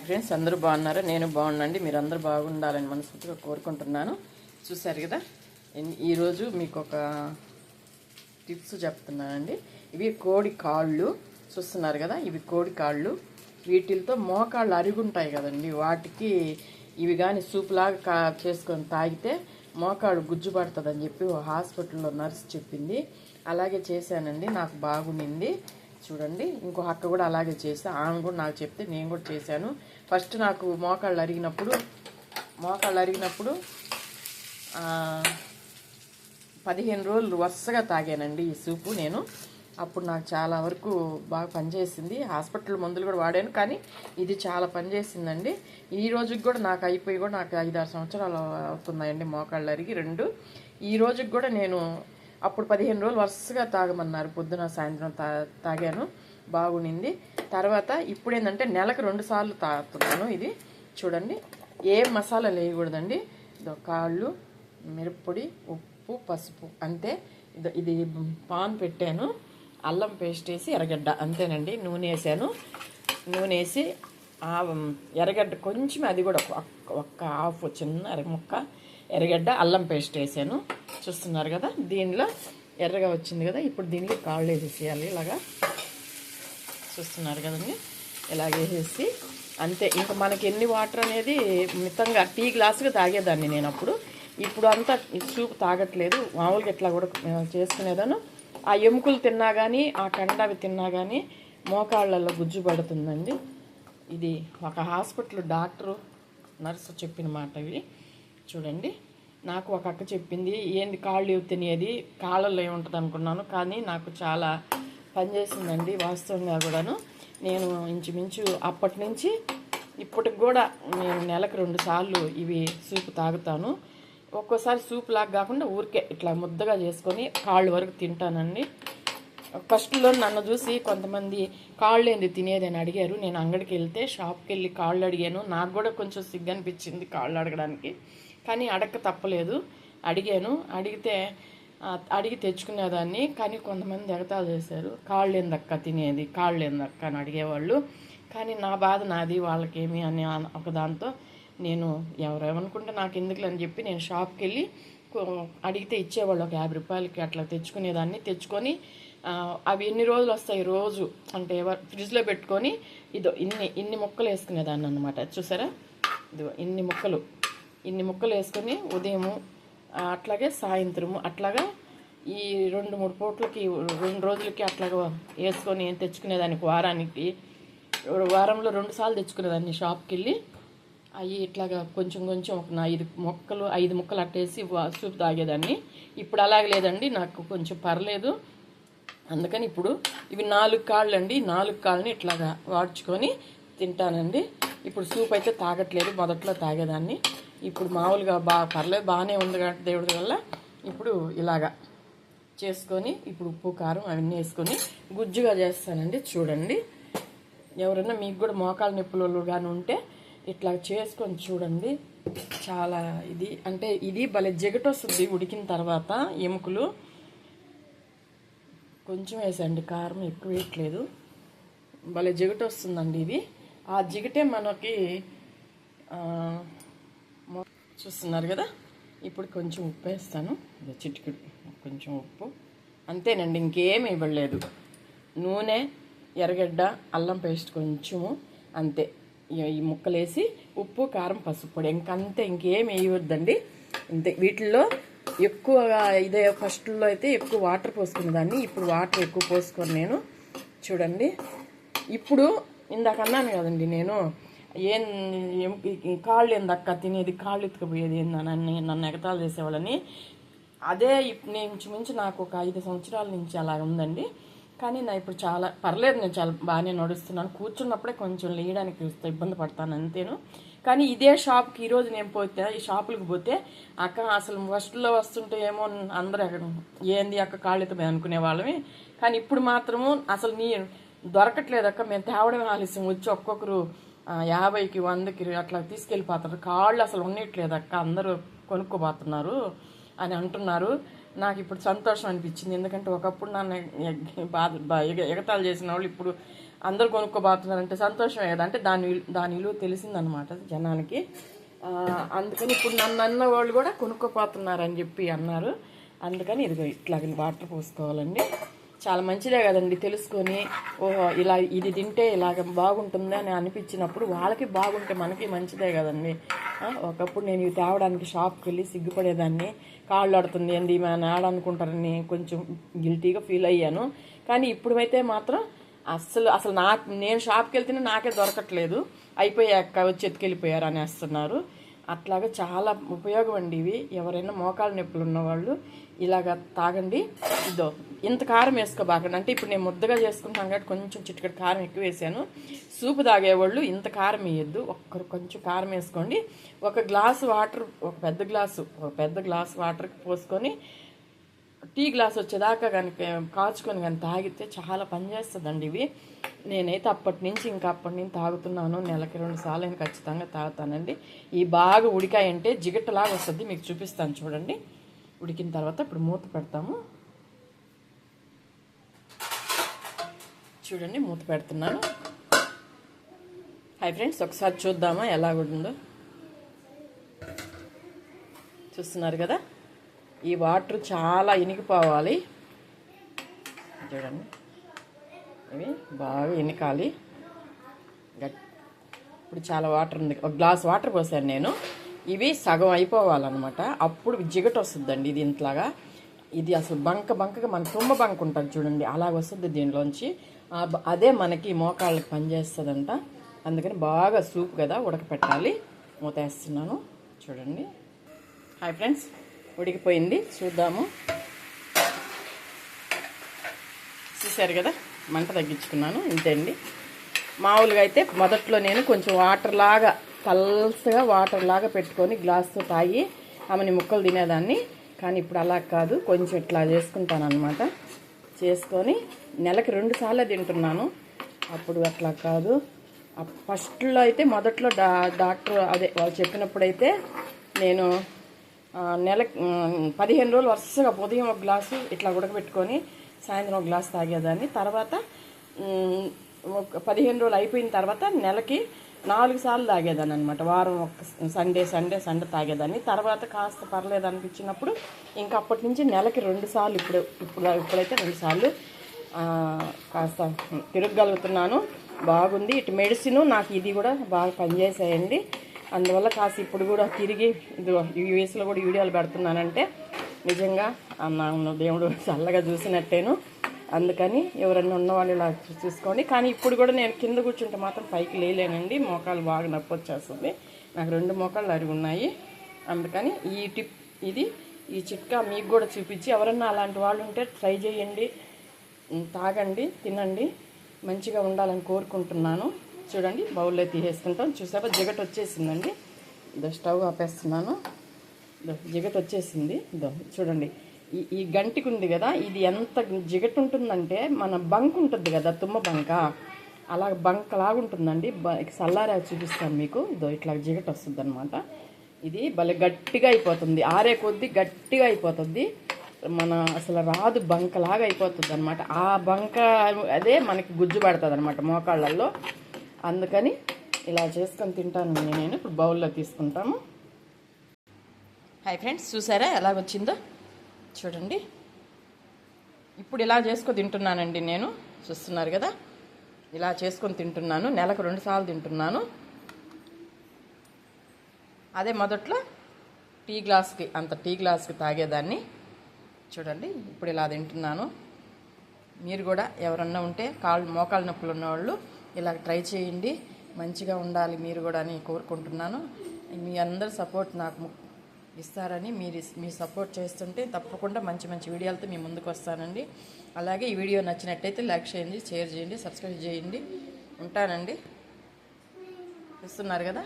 Friends అందరూ బాగున్నారా? నేను బాగున్నాండి. మీరు అందరూ బాగుండాలని మనస్ఫూర్తిగా కోరుకుంటున్నాను. చూసారు కదా, ఈరోజు మీకు ఒక టిప్స్ చెప్తున్నానండి. ఇవి కోడి కాళ్ళు చూస్తున్నారు కదా, ఇవి కోడి కాళ్ళు. వీటితో మోకాళ్ళు అరుగుంటాయి కదండి, వాటికి ఇవి కానీ సూపులాగా చేసుకొని తాగితే మోకాళ్ళు గుజ్జు పడుతుందని చెప్పి హాస్పిటల్లో నర్స్ చెప్పింది. అలాగే చేశానండి, నాకు బాగుండింది. చూడండి, ఇంకో అక్క కూడా అలాగే చేసా. ఆమె కూడా నాకు చెప్తే నేను కూడా చేశాను. ఫస్ట్ నాకు మోకాళ్ళు అరిగినప్పుడు 15 రోజులు వరుసగా తాగానండి ఈ సూపు నేను. అప్పుడు నాకు చాలా వరకు బాగా పనిచేసింది. హాస్పిటల్ మందులు కూడా వాడాను, కానీ ఇది చాలా పనిచేసిందండి. ఈ రోజుకి కూడా నాకు అయిపోయి కూడా నాకు 5-6 సంవత్సరాలు అవుతున్నాయండి మోకాళ్ళు అరిగి 2. ఈ రోజుకి కూడా నేను అప్పుడు 15 రోజులు వరుసగా తాగమన్నారు, పొద్దున సాయంత్రం తాగాను, బాగుండింది. తర్వాత ఇప్పుడు ఏంటంటే నెలకు 2 సార్లు తాగుతున్నాను. ఇది చూడండి, ఏం మసాలా వేయకూడదండి. కాళ్ళు, మిరప్పొడి, ఉప్పు, పసుపు అంతే. ఇది పాన్ పెట్టాను, అల్లం పేస్ట్ వేసి ఎర్రగడ్డ అంతేనండి. నూనె వేసాను, నూనె వేసి ఎర్రగడ్డ కొంచెం, అది కూడా ఒక్క హాఫ్ చిన్న ముక్క ఎర్రగడ్డ, అల్లం పేస్ట్ వేసాను. చూస్తున్నారు కదా, దీనిలో ఎర్రగా వచ్చింది కదా. ఇప్పుడు దీనికి కాళ్ళు వేసేసేయాలి ఇలాగా. చూస్తున్నారు కదండి, ఇలాగ వేసేసి అంతే. ఇంకా మనకి ఎన్ని వాటర్ అనేది మితంగా టీ గ్లాసుగా తాగేదాన్ని నేను అప్పుడు. ఇప్పుడు అంతా సూప్ తాగట్లేదు, మామూలుగా ఇట్లా కూడా చేసుకునేదాను. ఆ ఎముకలు తిన్నా కానీ, ఆ కండవి తిన్నా కానీ మోకాళ్ళల్లో గుజ్జు పడుతుందండి. ఇది ఒక హాస్పిటల్ డాక్టరు నర్సు చెప్పిన మాట ఇవి. చూడండి, నాకు ఒక అక్క చెప్పింది, ఏంది కాళ్ళు తినేది, కాళ్ళల్లో ఏముంటుంది అనుకున్నాను, కానీ నాకు చాలా పనిచేసిందండి వాస్తవంగా కూడాను. నేను ఇంచుమించు అప్పటి నుంచి ఇప్పటికి కూడా నేను నెలకు 2 సార్లు ఇవి సూపు తాగుతాను. ఒక్కోసారి సూప్ లాగా కాకుండా ఊరికే ఇట్లా ముద్దగా చేసుకొని కాళ్ళు వరకు తింటానండి. ఫస్ట్లో నన్ను చూసి కొంతమంది కాళ్ళు ఏంది తినేది అని అడిగారు. నేను అంగడికి వెళ్తే షాప్కి వెళ్ళి కాళ్ళు అడిగాను. నాకు కూడా కొంచెం సిగ్గు అనిపించింది కాళ్ళు అడగడానికి, కానీ అడగక తప్పలేదు. అడిగి తెచ్చుకునేదాన్ని. కానీ కొంతమంది ఎగతాళి చేశారు, కాళ్ళు ఏందక్క తినేది, కాళ్ళు ఏందక్క అని అడిగేవాళ్ళు. కానీ నా బాధ నాది, వాళ్ళకేమి అని ఒక దాంతో నేను ఎవరేమనుకుంటే నాకు ఎందుకులే అని చెప్పి నేను షాప్కి వెళ్ళి అడిగితే ఇచ్చేవాళ్ళు. ఒక 50 రూపాయలకి అట్లా తెచ్చుకునేదాన్ని. తెచ్చుకొని అవి ఎన్ని రోజులు వస్తాయి, రోజు అంటే ఫ్రిడ్జ్లో పెట్టుకొని ఇన్ని ముక్కలు వేసుకునేదాన్ని అనమాట. చూసారా, ఇదిగో ఇన్ని ముక్కలు వేసుకొని ఉదయము అట్లాగే సాయంత్రము అట్లాగా ఈ 2-3 పూట్లకి 2 రోజులకి అట్లాగా వేసుకొని తెచ్చుకునేదానికి. వారంలో 2 సార్లు తెచ్చుకునేదాన్ని షాప్కి వెళ్ళి. అవి ఇట్లాగా కొంచెం ఒక 5 ముక్కలు అట్టేసి సూప్ తాగేదాన్ని. ఇప్పుడు అలాగే లేదండి, నాకు కొంచెం పర్లేదు. అందుకని ఇప్పుడు ఇవి 4 కాళ్ళు అండి, 4 కాళ్ళని ఇట్లాగా వాడ్చుకొని తింటానండి. ఇప్పుడు సూప్ అయితే తాగట్లేదు, మొదట్లో తాగేదాన్ని. ఇప్పుడు మామూలుగా పర్లేదు, బాగానే ఉంది కాబట్టి దేవుడి వల్ల ఇప్పుడు ఇలాగా చేసుకొని ఇప్పుడు ఉప్పు కారం అవన్నీ వేసుకొని గుజ్జుగా చేస్తానండి. చూడండి, ఎవరైనా మీకు కూడా మోకాళ్ళ నొప్పులు కానీ ఉంటే ఇట్లా చేసుకొని చూడండి. చాలా ఇది భలే జిగట వస్తుంది ఉడికిన తర్వాత. ఎముకలు కొంచెం వేసండి, కారం ఎక్కువ వేయట్లేదు, భలే జిగట వస్తుందండి ఇది. ఆ జిగటే మనకి చూస్తున్నారు కదా. ఇప్పుడు కొంచెం ఉప్పు వేస్తాను, చిటికెడు కొంచెం ఉప్పు అంతేనండి, ఇంకేమి ఇవ్వలేదు. నూనె, ఎర్రగడ్డ, అల్లం పేస్ట్ కొంచెము అంతే. ఈ ముక్కలు వేసి ఉప్పు, కారం, పసుపు పొడి ఇంకంతే, ఇంకేమి వేయవద్దండి. ఇంతే. వీటిల్లో ఎక్కువగా ఇదే ఫస్ట్లో అయితే ఎక్కువ వాటర్ పోసుకునేదాన్ని, ఇప్పుడు వాటర్ ఎక్కువ పోసుకొని నేను. చూడండి, ఇప్పుడు ఇందాక అన్నాను కదండి నేను, కాళ్ళు ఏందక్క తినేది, కాళ్ళు ఎత్తుకుపోయేది ఏందని నన్ను ఎగతాళి చేసేవాళ్ళని. అదే ఇంచుమించు నాకు ఒక 5 సంవత్సరాల నుంచి అలా ఉందండి. కానీ నా ఇప్పుడు చాలా పర్లేదు, నేను చాలా బాగానే నడుస్తున్నాను. కూర్చున్నప్పుడే కొంచెం లేయడానికి ఇబ్బంది పడతాను అంతేను. కానీ ఇదే షాప్కి ఈరోజు నేను ఈ షాపులకు పోతే అక్క అసలు ఫస్ట్లో వస్తుంటే ఏమో అందరూ ఏంది అక్క కాళ్ళు ఎత్తుపోయి అనుకునే వాళ్ళమే. కానీ ఇప్పుడు మాత్రము అసలు దొరకట్లేదు అక్క, మేము తేవడం ఆలస్యం, వచ్చి ఒక్కొక్కరు 50కి 100కి అట్లా తీసుకెళ్ళిపోతారు. కాళ్ళు అసలు ఉండట్లేదు అక్క, అందరూ కొనుక్కోబోతున్నారు అని అంటున్నారు. నాకు ఇప్పుడు సంతోషం అనిపించింది. ఎందుకంటే ఒకప్పుడు నన్ను ఎగతాళి చేసిన వాళ్ళు ఇప్పుడు అందరూ కొనుక్కోబోతున్నారంటే సంతోషమే కదా, అంటే దాని విలువ తెలిసిందనమాట జనానికి. అందుకని ఇప్పుడు నన్ను అన్న వాళ్ళు కూడా కొనుక్కోపోతున్నారని చెప్పి అన్నారు. అందుకని ఇదిగో ఇట్లా వాటర్ పోసుకోవాలండి. చాలా మంచిదే కదండి తెలుసుకొని, ఓహో ఇలా ఇది తింటే ఇలాగ బాగుంటుంది అని అనిపించినప్పుడు వాళ్ళకి బాగుంటే మనకి మంచిదే కదండి. ఒకప్పుడు నేను ఇవి తేవడానికి షాప్కి వెళ్ళి సిగ్గుపడేదాన్ని, కాళ్ళు ఆడుతుంది అండి మన ఆడనుకుంటారని కొంచెం గిల్టీగా ఫీల్ అయ్యాను. కానీ ఇప్పుడైతే మాత్రం అసలు నేను షాప్కి వెళ్తేనే నాకే దొరకట్లేదు, అయిపోయాక వచ్చి ఎత్తుకెళ్ళిపోయారు అనేస్తున్నారు. అట్లాగా చాలా ఉపయోగం అండి ఇవి. ఎవరైనా మోకాళ్ళ నొప్పులు ఉన్నవాళ్ళు ఇలాగ తాగండి. ఇదో ఇంత కారం వేసుకోబాకండి, అంటే ఇప్పుడు నేను ముద్దగా చేసుకుంటాను కాబట్టి కొంచెం చిటికెడు కారం ఎక్కువ వేసాను. సూపు తాగేవాళ్ళు ఇంత కారం వేయద్దు, కొంచెం కారం వేసుకోండి. ఒక గ్లాసు వాటర్, ఒక పెద్ద గ్లాసు వాటర్కి పోసుకొని టీ గ్లాస్ వచ్చేదాకా కనుక కాచుకొని కానీ తాగితే చాలా పనిచేస్తుందండి ఇవి. నేనైతే అప్పటి నుంచి తాగుతున్నాను. నెలకి 2 సార్లు అయినా ఖచ్చితంగా తాగుతానండి. ఈ బాగా ఉడికాయంటే జిగట్టలాగా వస్తుంది, మీకు చూపిస్తాను చూడండి. ఉడికిన తర్వాత ఇప్పుడు మూత పెడతాము. చూడండి మూత పెడుతున్నాను. హాయ్ ఫ్రెండ్స్, ఒకసారి చూద్దామా ఎలా ఉందో. చూస్తున్నారు కదా, ఈ వాటర్ చాలా ఇనికిపోవాలి. చూడండి ఇవి బాగా ఇనకాలి. ఇప్పుడు చాలా వాటర్ ఉంది, ఒక గ్లాస్ వాటర్ పోసాను నేను. ఇవి సగం అయిపోవాలన్నమాట, అప్పుడు జిగట వస్తుందండి ఇది ఇంట్లాగా. ఇది అసలు బంకగా మన తుమ్మ బంక ఉంటుంది చూడండి, అలాగ వస్తుంది దీనిలోంచి. అదే మనకి మోకాళ్ళకి పనిచేస్తుందంట. అందుకని బాగా సూప్ కదా ఉడకపెట్టాలి. మూతేస్తున్నాను చూడండి. హాయ్ ఫ్రెండ్స్, ఉడికిపోయింది, చూద్దాము. చూసారు కదా, మంట తగ్గించుకున్నాను, ఇంతే అండి. మామూలుగా అయితే మొదట్లో నేను కొంచెం పల్సగా వాటర్ లాగా పెట్టుకొని గ్లాస్తో తాగి ఆమెని ముక్కలు తినేదాన్ని. కానీ ఇప్పుడు అలా కాదు, కొంచెం ఇట్లా చేసుకుంటాను అనమాట. చేసుకొని నెలకి 2 సార్లు తింటున్నాను. అప్పుడు అట్లా కాదు. ఫస్ట్లో అయితే మొదట్లో డాక్టర్ వాళ్ళు చెప్పినప్పుడైతే నేను నెలకి 15 రోజులు వరుసగా ఉదయం ఒక గ్లాసు ఇట్లా ఉడకబెట్టుకొని సాయంత్రం ఒక గ్లాసు తాగేదాన్ని. తర్వాత 15 రోజులు అయిపోయిన తర్వాత నెలకి 4 సార్లు తాగేదాన్ని అనమాట. వారం ఒక సండే తాగేదాన్ని. తర్వాత కాస్త పర్లేదు అనిపించినప్పుడు ఇంకా అప్పటి నుంచి నెలకి 2 సార్లు, ఇప్పుడైతే 2 సార్లు కాస్త తిరగగలుగుతున్నాను. బాగుంది. ఇటు మెడిసిన్ నాకు ఇది కూడా బాగా పనిచేసాయండి. అందువల్ల కాస్త ఇప్పుడు కూడా తిరిగి ఈ వయసులో కూడా వీడియోలు పెడుతున్నానంటే నిజంగా నా దేవుడు చల్లగా చూసినట్టేను. అందుకని ఎవరన్నా ఉన్నవాళ్ళు ఇలా చూసుకోండి. కానీ ఇప్పుడు కూడా నేను కింద కూర్చుంటే మాత్రం పైకి లేలేనండి, మోకాలు బాగా నొప్పి వచ్చేస్తుంది. నాకు 2 మోకాళ్ళు అరిగి ఉన్నాయి. అందుకని ఈ చిట్కా మీకు కూడా చూపించి ఎవరన్నా అలాంటి వాళ్ళు ఉంటే ట్రై చేయండి, తాగండి, తినండి, మంచిగా ఉండాలని కోరుకుంటున్నాను. చూడండి బౌల్లో తీసేసుకుంటాం. చూసారా జిగట వచ్చేసిందండి. ఇదో స్టవ్ ఆపేస్తున్నాను. జిగట వచ్చేసింది. ఇదో చూడండి, ఈ గంటికి ఉంది కదా, ఇది ఎంత జిగట ఉంటుందంటే మన బంక్ ఉంటుంది కదా, తుమ్మ బంక, అలా బంకలాగా ఉంటుందండి. చల్లారా చూపిస్తాను మీకు. ఇదో ఇట్లా జిగట వస్తుంది అనమాట. ఇది భలే గట్టిగా అయిపోతుంది, ఆరే కొద్దీ గట్టిగా అయిపోతుంది. అసలు రాదు, బంకలాగా అయిపోతుంది అనమాట. ఆ బంక అదే మనకి గుజ్జు పడుతుంది అనమాట మోకాళ్ళల్లో. అందుకని ఇలా చేసుకొని తింటాను నేను. ఇప్పుడు బౌల్లో తీసుకుంటాము. హాయ్ ఫ్రెండ్స్, చూసారా ఎలాగొచ్చిందో చూడండి. ఇప్పుడు ఇలా చేసుకొని తింటున్నానండి నేను. చూస్తున్నారు కదా, ఇలా చేసుకొని తింటున్నాను. నెలకు 2 సార్లు తింటున్నాను. అదే మొదట్లో టీ గ్లాస్కి తాగేదాన్ని. చూడండి ఇప్పుడు ఇలా తింటున్నాను. మీరు కూడా ఎవరన్నా ఉంటే మోకాళ్ళ నొప్పులు ఉన్నవాళ్ళు ఇలా ట్రై చేయండి, మంచిగా ఉండాలి మీరు కూడా అని కోరుకుంటున్నాను. మీ అందరి సపోర్ట్ నాకు ఇస్తారని, మీ సపోర్ట్ చేస్తుంటే తప్పకుండా మంచి వీడియోలతో మీ ముందుకు వస్తానండి. అలాగే ఈ వీడియో నచ్చినట్టయితే లైక్ చేయండి, షేర్ చేయండి, సబ్స్క్రైబ్ చేయండి. ఉంటానండి. చూస్తున్నారు కదా.